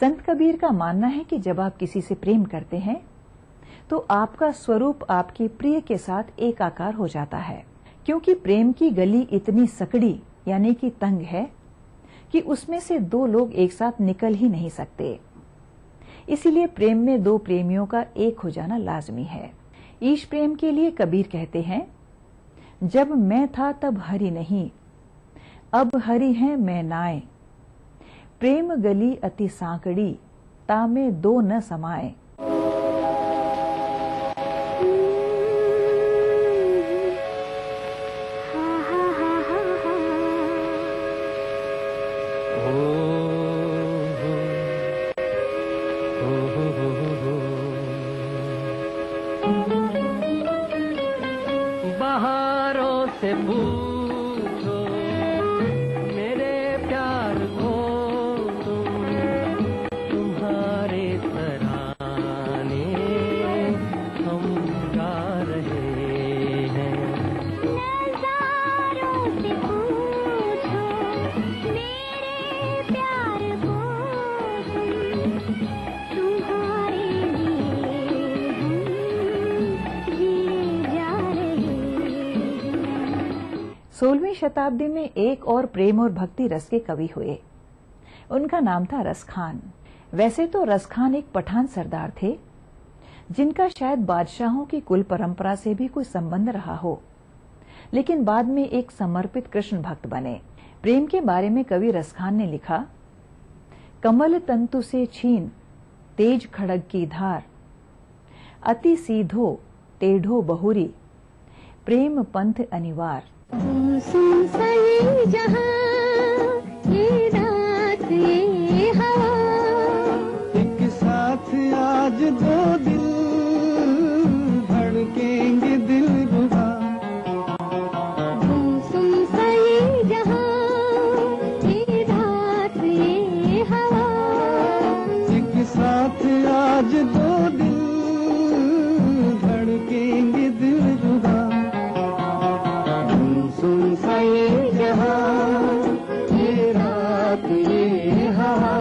संत कबीर का मानना है कि जब आप किसी से प्रेम करते हैं तो आपका स्वरूप आपके प्रिय के साथ एकाकार हो जाता है, क्योंकि प्रेम की गली इतनी सकड़ी यानी कि तंग है कि उसमें से दो लोग एक साथ निकल ही नहीं सकते। इसीलिए प्रेम में दो प्रेमियों का एक हो जाना लाजमी है। ईश प्रेम के लिए कबीर कहते हैं, जब मैं था तब हरि नहीं, अब हरि है मैं नाए। प्रेम गली अति सांकड़ी, तामे दो न समाए। बहारों से पूछो मेरे प्यार को तुम, तुम्हारे तराने हम गा रहे हैं। नज़ारों से पूछो मेरे प्यार को तुम, तुम्हारे लिए हम जिए जा रहे हैं। 16वीं शताब्दी में एक और प्रेम और भक्ति रस के कवि हुए। उनका नाम था रस खान। वैसे तो रस खान एक पठान सरदार थे, जिनका शायद बादशाहों की कुल परंपरा से भी कोई संबंध रहा हो, लेकिन बाद में एक समर्पित कृष्ण भक्त बने। प्रेम के बारे में कवि रस खान ने लिखा, कमल तंतु से छीन तेज खड़ग की धार, अति सीधो टेढ़ो बहुरी, प्रेम पंथ अनिवार। सुन सही जहां ये रात ये हवा, एक साथ आज दो दिल धड़केंगे दिल रुबा। सुन सही जहां ये रात ये हवा, एक साथ आज दो दिल धड़केंगे दिल रुबा। सुन सही जहां ये रात ये हवा।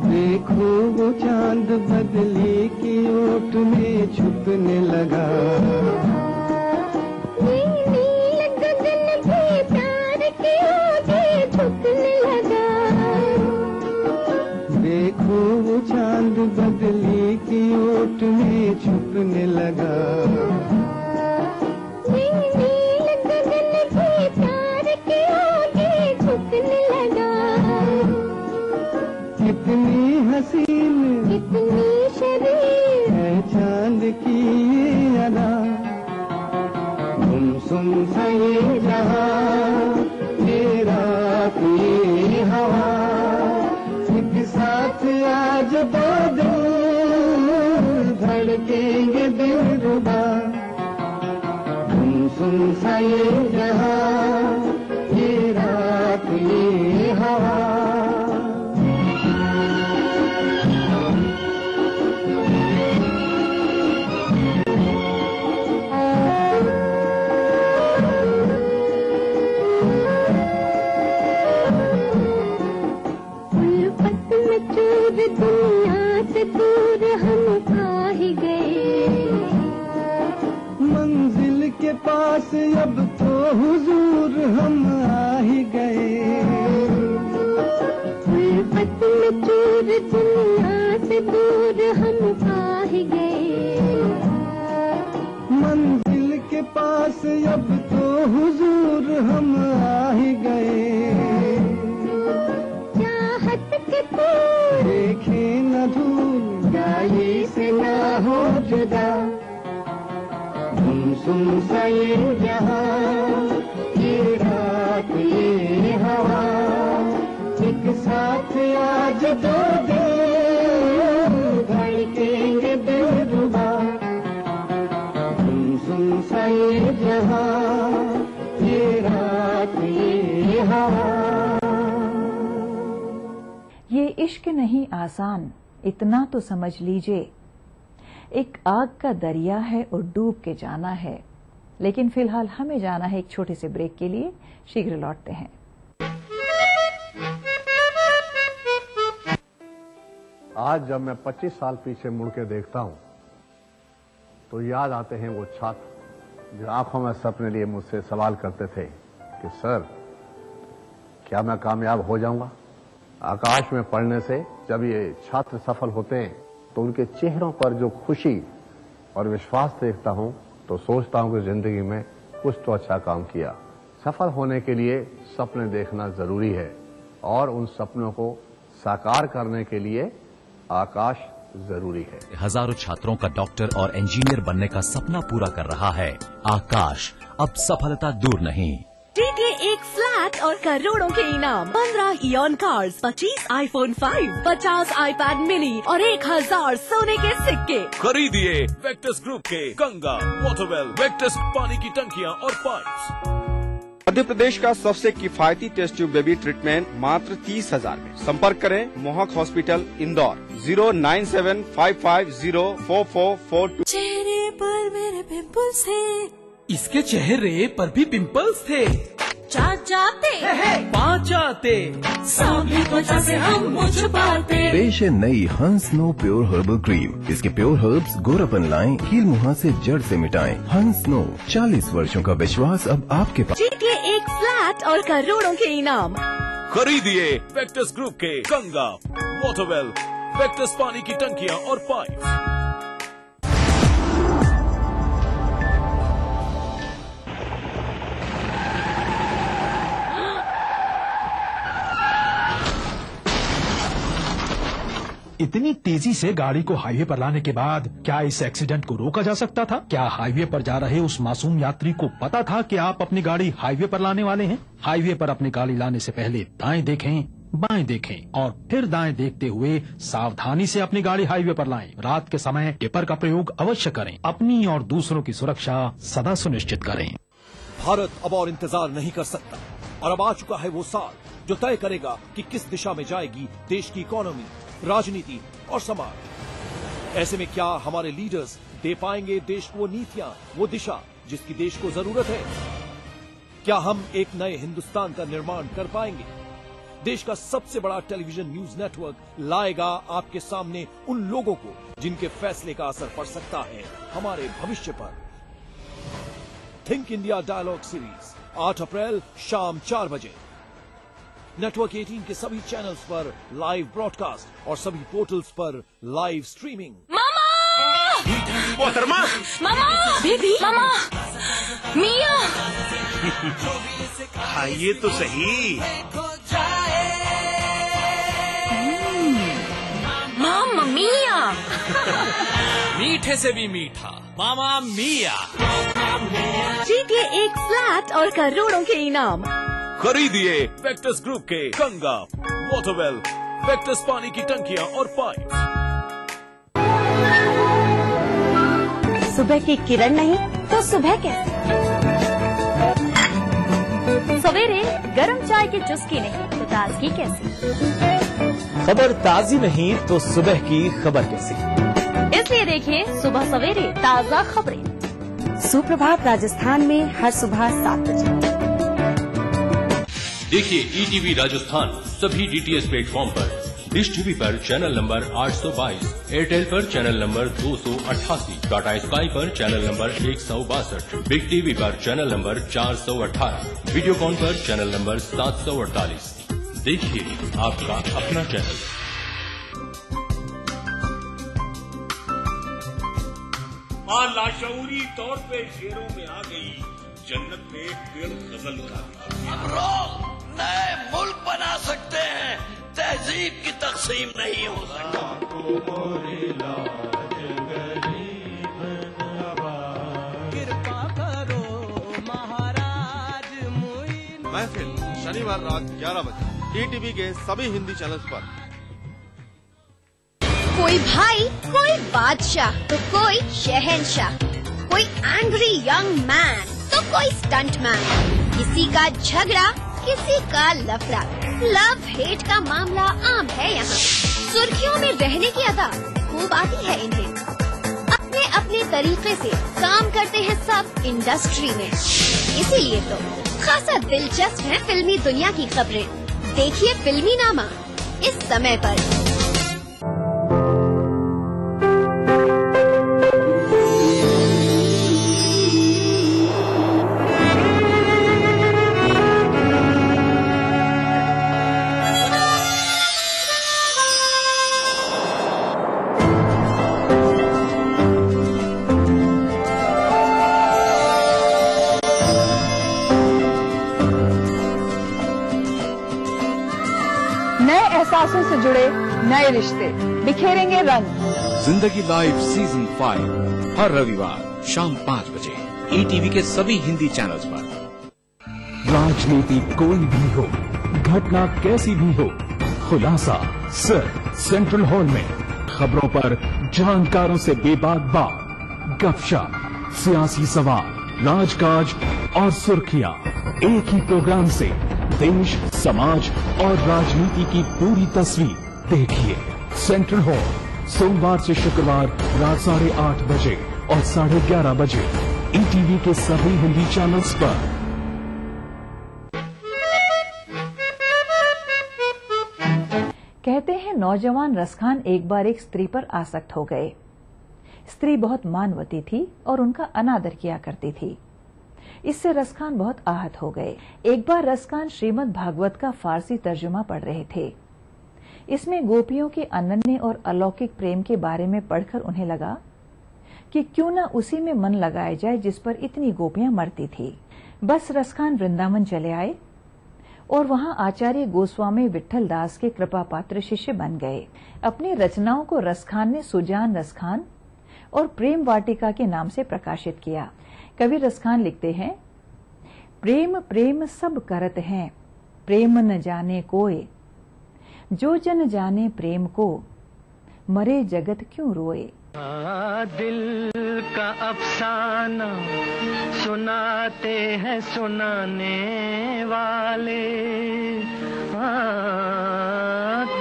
देखो वो चांद बदली की ओट में छुपने लगा। नील गगन भी प्यार के आगे झुकने लगा। देखो वो चांद बदली की ओट में छुपने लगा। नील गगन भी प्यार के आगे झुकने लगा। कितनी हसीन कितनी शरीर है चांद की ये अदा। सुन सही जहां ये रात ये हवा, एक साथ आज दो दिल धड़केंगे दिल रुबा। सुन सही जहां ये रात ये हवा। दुनिया से दूर हम आ ही गए। मंजिल के पास अब तो हुजूर हम आ ही गए। उल्फत में चूर दुनिया से दूर हम आ ही गए। मंजिल के पास अब तो हुजूर हम आ ही गए। चाहत के फूल देखे न धूल गाली से ना हो जुदा। सुन सही जहां ये रात ये हवा, एक साथ आज दो दिल धड़केंगे दिल रुबा। सुन सही जहां ये रात ये हवा। ये इश्क नहीं आसान, इतना तो समझ लीजिए। एक आग का दरिया है और डूब के जाना है। लेकिन फिलहाल हमें जाना है एक छोटे से ब्रेक के लिए। शीघ्र लौटते हैं। आज जब मैं 25 साल पीछे मुड़ के देखता हूं तो याद आते हैं वो छात्र जो आंखों में सपने लिए मुझसे सवाल करते थे कि सर, क्या मैं कामयाब हो जाऊंगा? आकाश में पढ़ने से जब ये छात्र सफल होते हैं तो उनके चेहरों पर जो खुशी और विश्वास देखता हूं तो सोचता हूं कि जिंदगी में कुछ तो अच्छा काम किया। सफल होने के लिए सपने देखना जरूरी है और उन सपनों को साकार करने के लिए आकाश जरूरी है। हजारों छात्रों का डॉक्टर और इंजीनियर बनने का सपना पूरा कर रहा है आकाश। अब सफलता दूर नहीं। जीतिए एक फ्लैट और करोड़ों के इनाम। 15 ion cars, 25 iPhone 5, 50 iPad mini और 1000 सोने के सिक्के। खरीदिए वेक्टस ग्रुप के गंगा, वाटरवेल, वेक्टस पानी की टंकियां और पाइप्स। मध्य प्रदेश का सबसे किफायती टेस्ट ट्यूब बेबी ट्रीटमेंट मात्र 30,000 में। संपर्क करें मोहक हॉस्पिटल इंदौर 09755044442। चेहरे पर मेरे पिंपल्स हैं। इसके चेहरे पर भी पिंपल्स थे। पाँचाते सांभी त्वचा से हम मुझ पाते। पेश है नई हंस नो प्योर हर्बल क्रीम। इसके प्योर हर्ब्स गोरापन लाएं, कील मुहां से जड़ से मिटाएं। हंस नो, 40 वर्षों का विश्वास अब आपके पास। जीतिए एक फ्लैट और करोड़ों के इनाम। खरीदिए वेक्टस ग्रुप के गंगा, वाटरवेल, वेक्टस पानी की टंकियां और पाइप्स। इतनी तेजी से गाड़ी को हाईवे पर लाने के बाद क्या इस एक्सीडेंट को रोका जा सकता था? क्या हाईवे पर जा रहे उस मासूम यात्री को पता था कि आप अपनी गाड़ी हाईवे पर लाने वाले हैं? हाईवे पर अपनी गाड़ी लाने से पहले दाएं देखें, बाएं देखें और फिर दाएं देखते हुए सावधानी से अपनी गाड़ी हाईवे पर लाएं। रात के समय टिपर का प्रयोग अवश्य करें। अपनी और दूसरों की सुरक्षा सदा सुनिश्चित करें। भारत अब और इंतजार नहीं कर सकता और अब आ चुका है वो साल जो तय करेगा कि किस दिशा में जाएगी देश की इकोनॉमी, राजनीति और समाज। ऐसे में क्या हमारे लीडर्स दे पाएंगे देश को वो नीतियां, वो दिशा जिसकी देश को जरूरत है? क्या हम एक नए हिंदुस्तान का निर्माण कर पाएंगे? देश का सबसे बड़ा टेलीविजन न्यूज नेटवर्क लाएगा आपके सामने उन लोगों को जिनके फैसले का असर पड़ सकता है हमारे भविष्य पर। थिंक इंडिया डायलॉग सीरीज 8 अप्रैल शाम 4 बजे नेटवर्क 18 के सभी चैनल्स पर लाइव ब्रॉडकास्ट और सभी पोर्टल्स पर लाइव स्ट्रीमिंग। मोहतरमा, मामा, बेबी, मामा, मिया, खाइए तो सही। मामा मिया। मीठे से भी मीठा मामा मिया। जीतिए एक फ्लैट और करोड़ों के इनाम। खरीदिए वेक्टस ग्रुप के गंगा, वाटरवेल, वेक्टस पानी की टंकियां और पाइप। सुबह की किरण नहीं तो सुबह कैसे? सवेरे गरम चाय की चुस्की नहीं तो ताजगी कैसी? खबर ताजी नहीं तो सुबह की खबर कैसी? इसलिए देखिए सुबह सवेरे ताजा खबरें। सुप्रभात राजस्थान में हर सुबह 7 बजे। देखिए ईटीवी राजस्थान सभी डीटीएच प्लेटफॉर्म पर। डिश टीवी पर चैनल नंबर 822, एयरटेल पर चैनल नंबर 288, टाटा स्काई पर चैनल नंबर 162, बिग टीवी पर चैनल नंबर 418, वीडियोकॉन पर चैनल नंबर 748। देखिए आपका अपना चैनल। मां लाशऊरी तौर पे शेरों में आ गई, जन्नत में एक पेड़ गजल का। नए मुल्क बना सकते हैं, तहजीब की तकसीम नहीं हो सकती। कृपा करो महाराज महफिल शनिवार रात 11 बजे ईटीवी के सभी हिंदी चैनल्स पर। कोई भाई, कोई बादशाह तो कोई शहंशाह, कोई एंग्री यंग मैन तो कोई स्टंट मैन, किसी का झगड़ा किसी का लफड़ा, लव हेट का मामला आम है यहाँ। सुर्खियों में रहने की अदा खूब आती है इन्हें। अपने अपने तरीके से काम करते हैं सब इंडस्ट्री में। इसीलिए तो खासा दिलचस्प है फिल्मी दुनिया की खबरें। देखिए फिल्मी नामा इस समय पर। एहसासों से जुड़े नए रिश्ते बिखेरेंगे रंग। जिंदगी लाइव सीजन 5 हर रविवार शाम 5 बजे ETV के सभी हिंदी चैनल्स पर। राजनीति कोई भी हो, घटना कैसी भी हो, खुलासा सिर्फ सेंट्रल हॉल में। खबरों पर जानकारों से बेबाक बात, गपशप, सियासी सवाल, राजकाज और सुर्खियां एक ही प्रोग्राम से देश, समाज और राजनीति की पूरी तस्वीर देखिए। सेंट्रल हॉल सोमवार से शुक्रवार रात 8:30 बजे और 11:30 बजे ETV के सभी हिंदी चैनल्स पर। कहते हैं नौजवान रसखान एक बार एक स्त्री पर आसक्त हो गए। स्त्री बहुत मानवती थी और उनका अनादर किया करती थी। इससे रसखान बहुत आहत हो गए। एक बार रसखान श्रीमद् भागवत का फारसी तर्जुमा पढ़ रहे थे। इसमें गोपियों के अनन्य और अलौकिक प्रेम के बारे में पढ़कर उन्हें लगा कि क्यों न उसी में मन लगाया जाए जिस पर इतनी गोपियां मरती थी। बस रसखान वृंदावन चले आए और वहां आचार्य गोस्वामी विट्ठल दास के कृपा पात्र शिष्य बन गए। अपनी रचनाओं को रसखान ने सुजान रसखान और प्रेम वाटिका के नाम से प्रकाशित किया। कवि रसखान लिखते हैं, प्रेम प्रेम सब करत हैं, प्रेम न जाने कोय, जो जन जाने प्रेम को, मरे जगत क्यों रोए। दिल का अफसाना सुनाते हैं सुनाने वाले,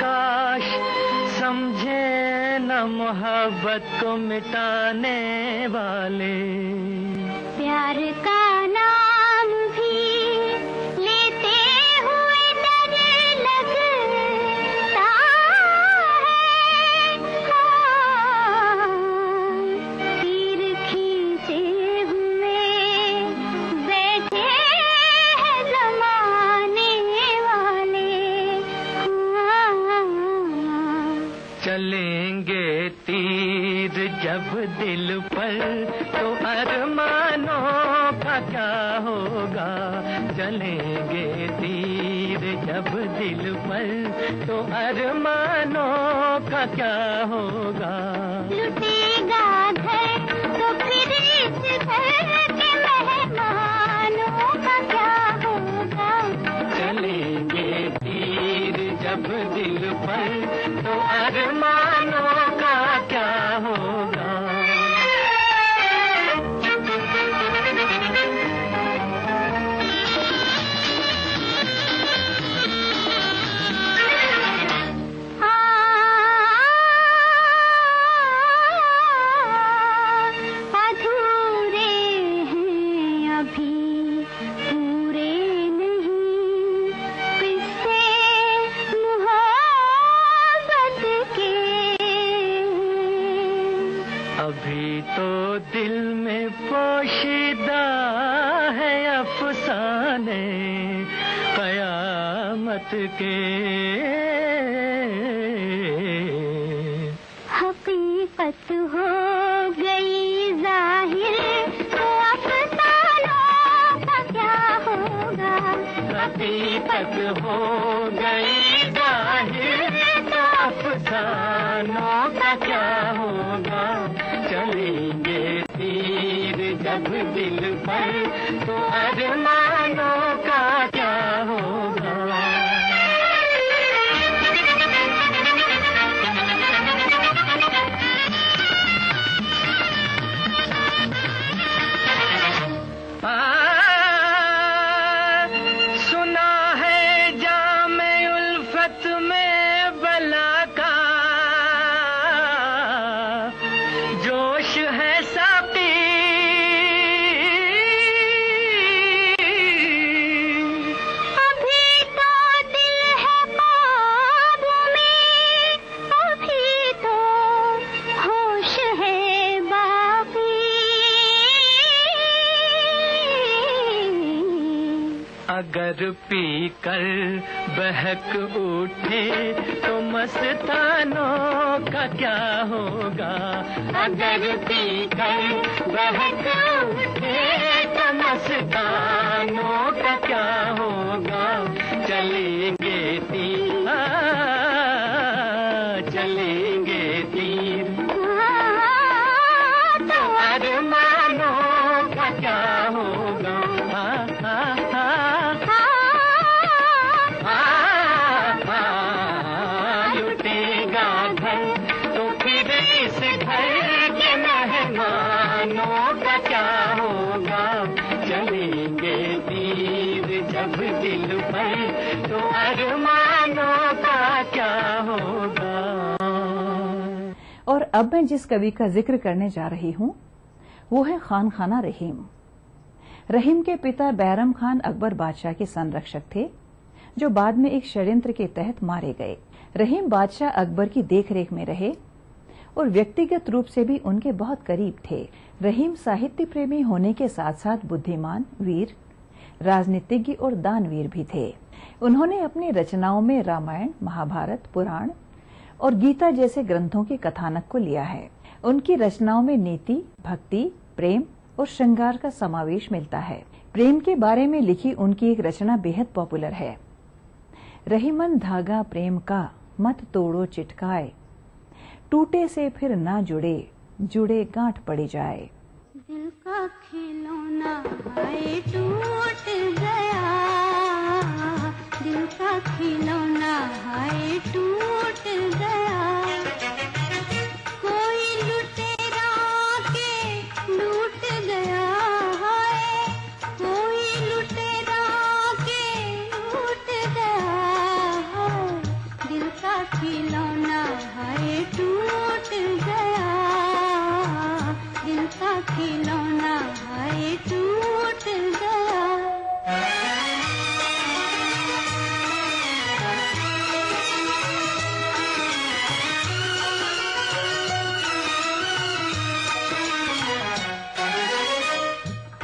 काश समझे न मोहब्बत को मिटाने वाले। प्यार का नाम भी लेते हुए डर लगता है, तीर खींचे हुए बैठे हैं जमाने वाले। चलेंगे तीर जब दिल पर तो अरमानों का क्या होगा। चलेंगे तीर जब दिल पर तो अरमानों का क्या होगा। लुटेगा घर तो फिर इस घर के मेहमानों का क्या होगा। चलेंगे तीर जब दिल पर तो अरमानों का क्या होगा। अभी तो दिल में पोशीदा है अफसाने कयामत के। हकीकत हो गई जाहिर तो अफसानों का क्या होगा। हकीकत हो गई जाहिर तो अफसानों का क्या होगा। चलेंगे तीर जब दिल पर तो अरमानों का क्या होगा। सुना है जामे अगर पी कर बहक उठे तो मस्तानों का क्या होगा। अगर पी कर बहक उठे तो मस्तानों का क्या होगा। चलेंगे तीर चलेंगे तीर तो अरमानों का क्या होगा। लुटेगा घर तो फिर इस घर के मेहमानों का क्या होगा। चलेंगे तीर जब दिल पर तो अरमानों का क्या होगा। और अब मैं जिस कवि का जिक्र करने जा रही हूँ वो है खान खाना रहीम। रहीम के पिता बैरम खान अकबर बादशाह के संरक्षक थे जो बाद में एक षड्यंत्र के तहत मारे गए। रहीम बादशाह अकबर की देखरेख में रहे और व्यक्तिगत रूप से भी उनके बहुत करीब थे। रहीम साहित्य प्रेमी होने के साथ साथ बुद्धिमान, वीर, राजनीतिज्ञ और दानवीर भी थे। उन्होंने अपनी रचनाओं में रामायण, महाभारत, पुराण और गीता जैसे ग्रंथों के कथानक को लिया है। उनकी रचनाओं में नीति, भक्ति, प्रेम और श्रृंगार का समावेश मिलता है। प्रेम के बारे में लिखी उनकी एक रचना बेहद पॉपुलर है। रहीमन धागा प्रेम का मत तोड़ो चिटकाए, टूटे से फिर ना जुड़े, जुड़े गांठ पड़ी जाए। दिल का खिलौना हाय टूट गया, दिल का खिलौना हाय टूट गया। कोई लुटेरा के लूट गया है, कोई लुटेरा के लूट गया है। दिल का खिलौना हाय टूट गया, दिल का खिलौना हाय टूट गया।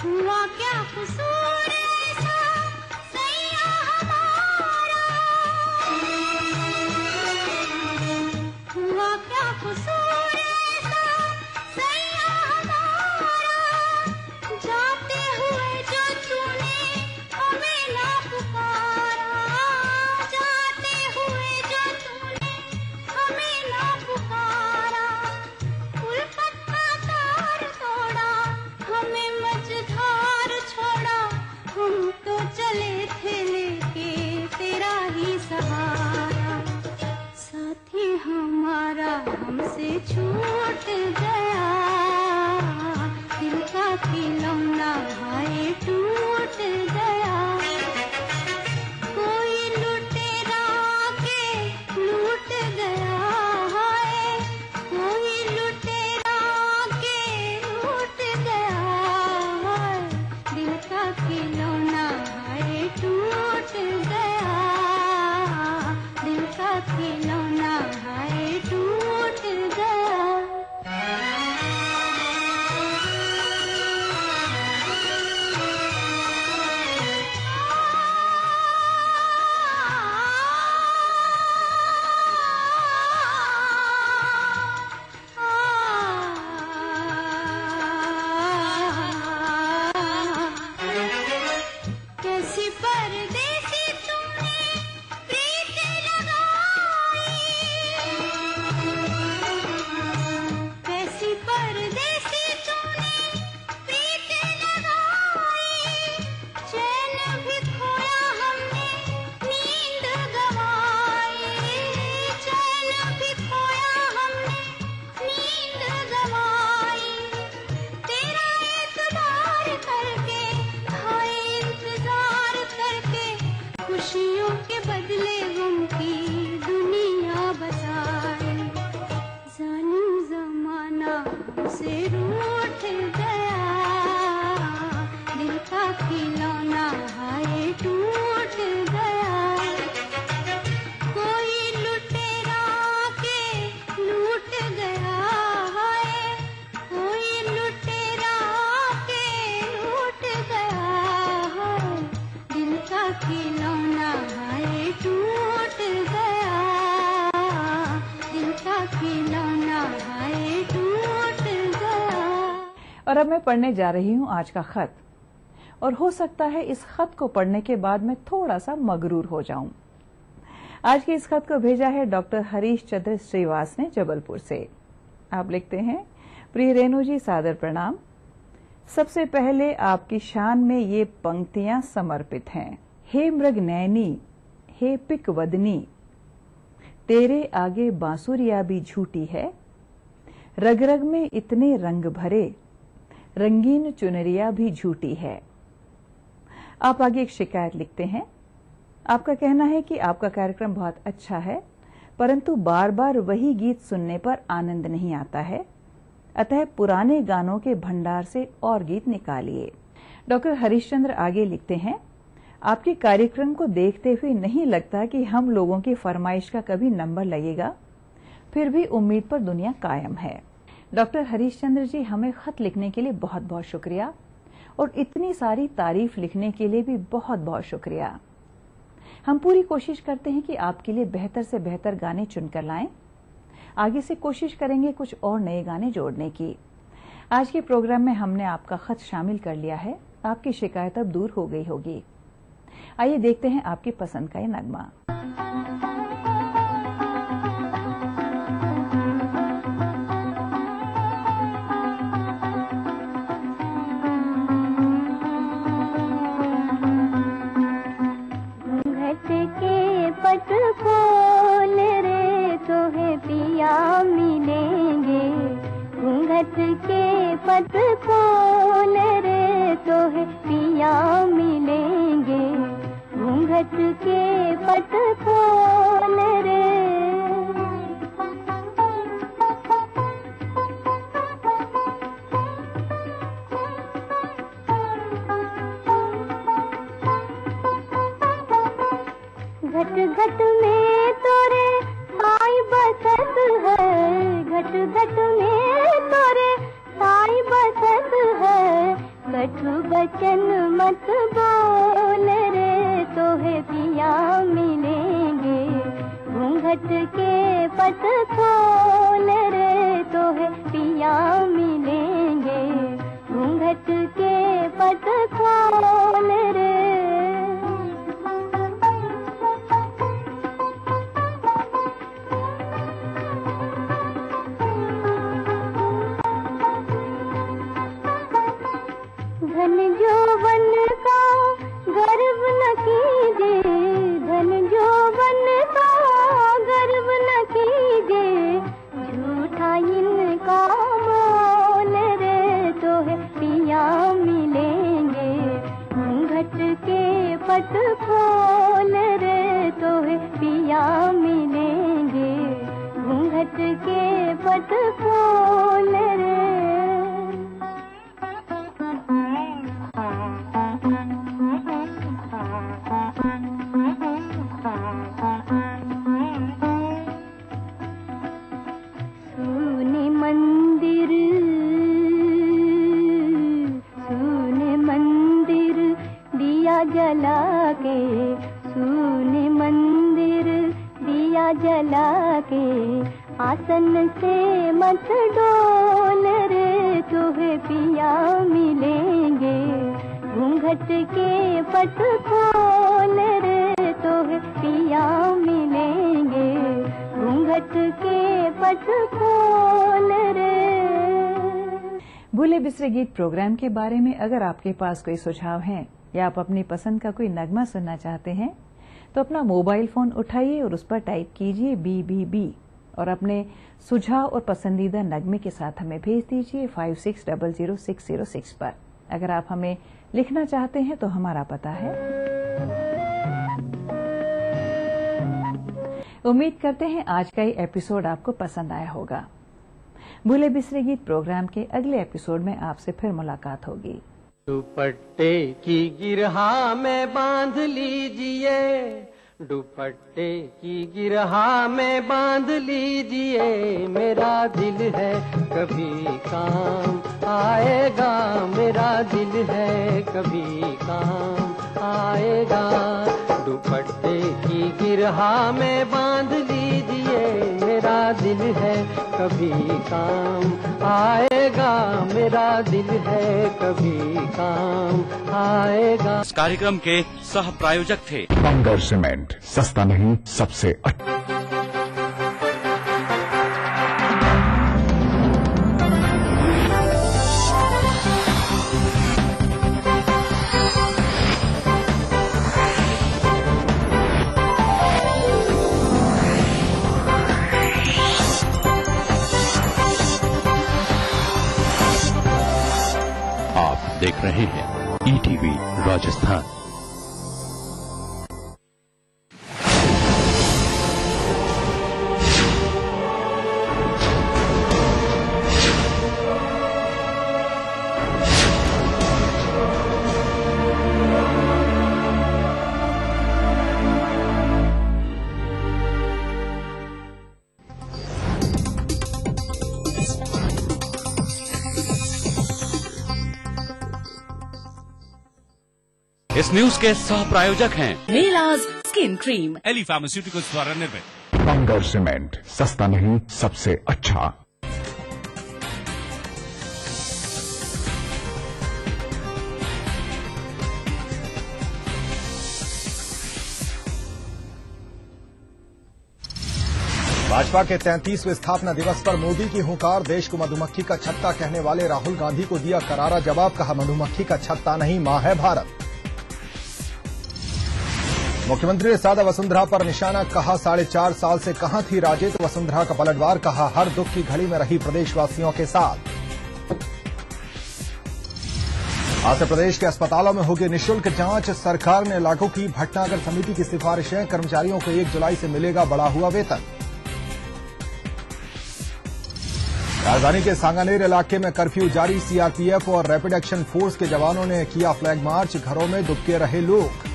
हुआ क्या कसूर ऐसा सैया हमारा, हुआ क्या कसूर ऐसा सैया हमारा। जाते हुए जो तूने हमें ना पुकारा, जाते हुए जो तूने हमें ना पुकारा। उल्फत का तार तोड़ा, हमें मझधार छोड़ा। हम तो चले थे लेके तेरा ही सहारा। साथी हमारा हमसे छूट गया, दिल का खिलौना हाय टूट गया। कोई लुटेरा के लूट गया है, कोई लुटेरा के लूट गया है। दिल का खिलौना हाय टूट गया, दिल का खिलौना हाय टूट गया। कैसी परदेसी तूने प्रीत लगाई, और अब मैं पढ़ने जा रही हूं आज का खत, और हो सकता है इस खत को पढ़ने के बाद मैं थोड़ा सा मगरूर हो जाऊं। आज के इस खत को भेजा है डॉक्टर हरीश चंद्र श्रीवास ने जबलपुर से। आप लिखते हैं, प्रिय रेणु जी, सादर प्रणाम। सबसे पहले आपकी शान में ये पंक्तियां समर्पित हैं। हे मृग नैनी, हे पिक वदनी, तेरे आगे बांसुरिया भी झूठी है। रग रग में इतने रंग भरे, रंगीन चुनरिया भी झूठी है। आप आगे एक शिकायत लिखते हैं। आपका कहना है कि आपका कार्यक्रम बहुत अच्छा है, परंतु बार बार वही गीत सुनने पर आनंद नहीं आता है, अतः पुराने गानों के भंडार से और गीत निकालिए। डॉक्टर हरिश्चंद्र आगे लिखते हैं, आपके कार्यक्रम को देखते हुए नहीं लगता कि हम लोगों की फरमाइश का कभी नंबर लगेगा, फिर भी उम्मीद पर दुनिया कायम है। डॉक्टर हरिश्चंद्र जी, हमें खत लिखने के लिए बहुत बहुत शुक्रिया, और इतनी सारी तारीफ लिखने के लिए भी बहुत बहुत शुक्रिया। हम पूरी कोशिश करते हैं कि आपके लिए बेहतर से बेहतर गाने चुनकर लाएं। आगे से कोशिश करेंगे कुछ और नए गाने जोड़ने की। आज के प्रोग्राम में हमने आपका खत शामिल कर लिया है। आपकी शिकायत अब दूर हो गई होगी। आइए देखते हैं आपकी पसंद का ये नगमा। पट खोल रे तोहे पिया मिलेंगे, घूंघट के पट खोल रे तोहे पिया मिलेंगे, घूंघट के पट खोल रे। घट घट में तोरे साई बसत है, घट घट में तोरे साई बसत है, कछु बचन मत बोल रे तोहे पिया मिलेंगे, घूंघट के पट खोल रे तोहे पिया मिलेंगे, घूंघट के पट खोल रे। धन जोवन का गर्व न कीजे, धन जोवन का गर्व न कीजे, झूठा इनका मोल रे तोहे पिया मिलेंगे, घूंघट के पट खोल रे तोहे पिया मिलेंगे, घूंघट के पट खोल रे। जला के सूने मंदिर दिया जला के, आसन से मत डोल रे तोहे पिया मिलेंगे, घूंघट के पट खोल रे तोहे पिया मिलेंगे, घूंघट के पट खोल रे। भूले बिसरे गीत प्रोग्राम के बारे में अगर आपके पास कोई सुझाव है या आप अपनी पसंद का कोई नगमा सुनना चाहते हैं तो अपना मोबाइल फोन उठाइए और उस पर टाइप कीजिए BBB और अपने सुझाव और पसंदीदा नगमे के साथ हमें भेज दीजिए 56000606 पर। अगर आप हमें लिखना चाहते हैं तो हमारा पता है। उम्मीद करते हैं आज का ये एपिसोड आपको पसंद आया होगा। भूले बिसरे गीत प्रोग्राम के अगले एपिसोड में आपसे फिर मुलाकात होगी। दुपट्टे की गिरहा में बांध लीजिए, दुपट्टे की गिरहा में बांध लीजिए, मेरा दिल है कभी काम आएगा, मेरा दिल है कभी काम आएगा। दुपट्टे की गिरहा में बांध लीजिए, मेरा दिल है कभी काम आएगा, मेरा दिल है कभी काम आएगा। इस कार्यक्रम के सह प्रायोजक थे बंगर सीमेंट, सस्ता नहीं सबसे अच्छा। देख रहे हैं ईटीवी राजस्थान। इस न्यूज के सह प्रायोजक हैं मेलाज स्किन क्रीम, एली फार्मास्यूटिकल्स द्वारा निर्मित। बंगर सीमेंट, सस्ता नहीं सबसे अच्छा। भाजपा के 33वें स्थापना दिवस पर मोदी की हुंकार, देश को मधुमक्खी का छत्ता कहने वाले राहुल गांधी को दिया करारा जवाब, कहा मधुमक्खी का छत्ता नहीं मां है भारत। मुख्यमंत्री ने साधा वसुंधरा पर निशाना, कहा 4.5 साल से कहां थी राजे, तो वसुंधरा का पलटवार, कहा हर दुख की घड़ी में रही प्रदेशवासियों के साथ। आज से प्रदेश के अस्पतालों में होगी निःशुल्क जांच, सरकार ने लागू की भटनागर समिति की सिफारिशें, कर्मचारियों को 1 जुलाई से मिलेगा बढ़ा हुआ वेतन। राजधानी के सांगानेर इलाके में कर्फ्यू जारी, सीआरपीएफ और रैपिड एक्शन फोर्स के जवानों ने किया फ्लैग मार्च, घरों में दुबके रहे लोग।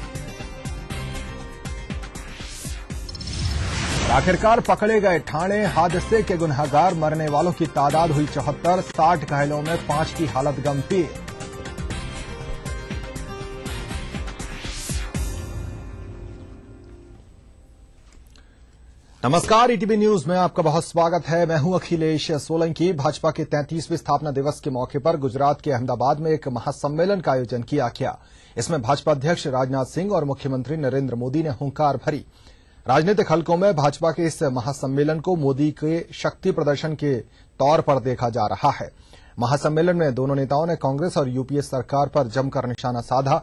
आखिरकार पकड़े गए ठाणे, हादसे के गुनहगार, मरने वालों की तादाद हुई 74, 60 घायलों में 5 की हालत गंभीर। नमस्कार, ईटीवी न्यूज में आपका बहुत स्वागत है। मैं हूं अखिलेश सोलंकी। भाजपा के 33वें स्थापना दिवस के मौके पर गुजरात के अहमदाबाद में एक महासम्मेलन का आयोजन किया गया। इसमें भाजपा अध्यक्ष राजनाथ सिंह और मुख्यमंत्री नरेंद्र मोदी ने हुंकार भरी। राजनीतिक हलकों में भाजपा के इस महासम्मेलन को मोदी के शक्ति प्रदर्शन के तौर पर देखा जा रहा है। महासम्मेलन में दोनों नेताओं ने कांग्रेस और यूपीए सरकार पर जमकर निशाना साधा।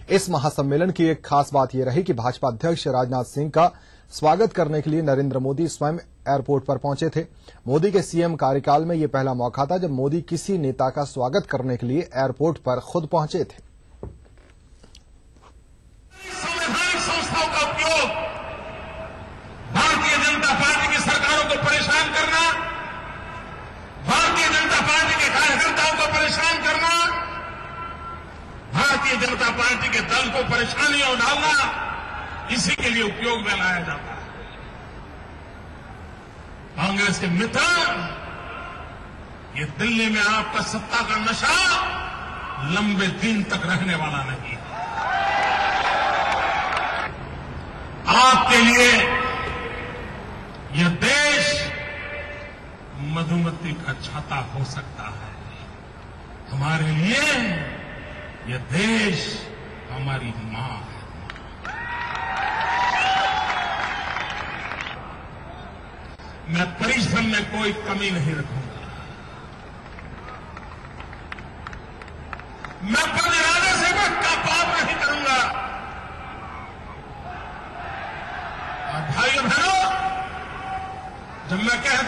इस महासम्मेलन की एक खास बात यह रही कि भाजपा अध्यक्ष राजनाथ सिंह का स्वागत करने के लिए नरेंद्र मोदी स्वयं एयरपोर्ट पर पहुंचे थे। मोदी के सीएम कार्यकाल में यह पहला मौका था जब मोदी किसी नेता का स्वागत करने के लिए एयरपोर्ट पर खुद पहुंचे थे। संवैधानिक संस्थाओं का उपयोग भारतीय जनता पार्टी की सरकारों को परेशान करना, भारतीय जनता पार्टी के कार्यकर्ताओं को परेशान करना, भारतीय जनता पार्टी के दल को परेशानियों में डालना, इसी के लिए उपयोग में लाया जाता है। कांग्रेस के मित्र, ये दिल्ली में आपका सत्ता का नशा लंबे दिन तक रहने वाला नहीं है। आपके लिए यह देश मधुमक्खी का छाता हो सकता है, हमारे लिए यह देश हमारी मां है। मैं परिश्रम में कोई कमी नहीं रखूंगा। मैं अपने इरादे से कोई पाप नहीं करूंगा। और भाइयों बहनों, जब मैं कहता